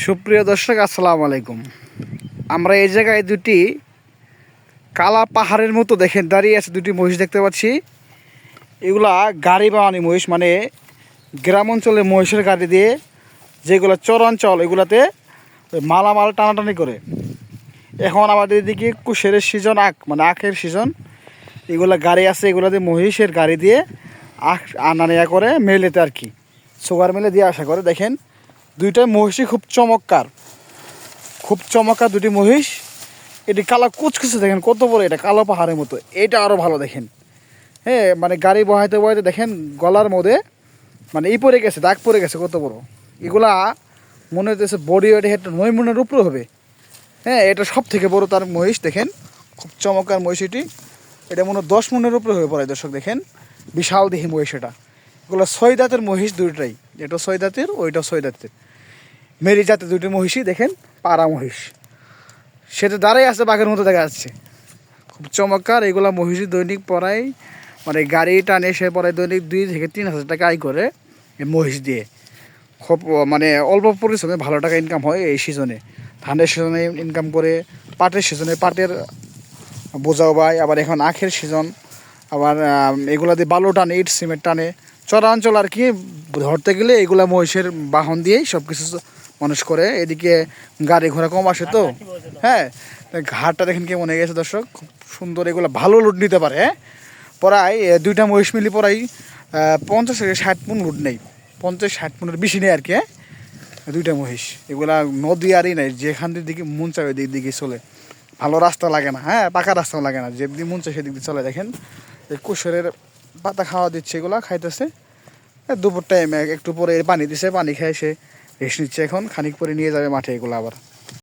সুপ্রিয় দর্শক, আসসালামু আলাইকুম। আমরা এই জায়গায় দুটি কালা পাহাড়ের মতো দেখেন দাঁড়িয়ে আছে দুটি মহিষ দেখতে পাচ্ছি। এগুলা গাড়ি বানানি মহিষ, মানে গ্রাম অঞ্চলে মহিষের গাড়ি দিয়ে যেগুলো চরাঞ্চল এগুলাতে মালামাল টানাটানি করে। এখন আমাদের এদিকে কুশের সিজন, মানে আখের সিজন, এগুলা গাড়ি আছে, এগুলাতে মহিষের গাড়ি দিয়ে আখ আনা নেয়া করে মেলেতে আর কি, সুগার মেলে দিয়ে আসা করে। দেখেন দুইটাই মহিষই খুব চমৎকার দুটি মহিষ। এটি কালো কুচকুচে, দেখেন কত বড়, এটা কালো পাহাড়ের মতো। এটা আরও ভালো দেখেন, হ্যাঁ, মানে গাড়ি বহাইতে বহাইতে দেখেন গলার মধ্যে মানে পড়ে গেছে, দাগ পড়ে গেছে কত বড়। এগুলা মনে হইতেছে বডি ওয়েট 9 মনের উপরে হবে। হ্যাঁ, এটা সব থেকে বড় তার মহিষ। দেখেন খুব চমৎকার মহিষ এটি। এটা মনে হয় 10 মনের উপরে হয়ে পড়ে। দর্শক দেখেন বিশাল দেহি মহিষ এটা। এগুলো 6 দাঁতের মহিষ দুইটাই, এটা 6 দাঁতের, ওইটা 6 দাঁতের। মেরি জাতের দুটি মহিষই দেখেন, পাড়া মহিষ। সেটা দাঁড়াই আছে, বাঘের মতো দেখা যাচ্ছে, খুব চমৎকার। এগুলা মহিষই দৈনিক পড়ায়, মানে গাড়ি টানে সে পড়ায় দৈনিক 2 থেকে 3 হাজার টাকা আয় করে এই মহিষ দিয়ে। খুব মানে অল্প পরিশ্রমে ভালো টাকা ইনকাম হয় এই সিজনে। ধানের সিজনে ইনকাম করে, পাটের সিজনে পাটের বোঝাও পায়, আবার এখন আখের সিজন, আবার এগুলা দিয়ে বালু টানে, ইট সিমেন্ট টানে। চরাঞ্চল আর কি ধরতে গেলে এগুলা মহিষের বাহন দিয়েই সব কিছু মানুষ করে। এদিকে গাড়ি ঘোড়া কম আসে তো, হ্যাঁ। ঘাটটা দেখেন কেমন হয়ে গেছে দর্শক, খুব সুন্দর। এগুলো ভালো লোড নিতে পারে, হ্যাঁ। প্রায় দুইটা মহিষ মিলি প্রায় 50 থেকে 60 মণ লোড নেই, 50-60 মণের বেশি নেই আর কি, হ্যাঁ। দুইটা মহিষ, এগুলা নদী আরই নাই, যেখান দিকে মন চায় ওই দিকে চলে। ভালো রাস্তা লাগে না, হ্যাঁ, পাকা রাস্তাও লাগে না, যেদিকে মন চায় সেদিক দিয়ে চলে। দেখেন এই কুশরের পাতা খাওয়া দিচ্ছে, এগুলা খাইতেছে। দুপুর টাইমে একটু পরে পানি দিছে, পানি খেয়ে সে রেস্ট নিচ্ছে। এখন খানিক পরে নিয়ে যাবে মাঠে এগুলো আবার।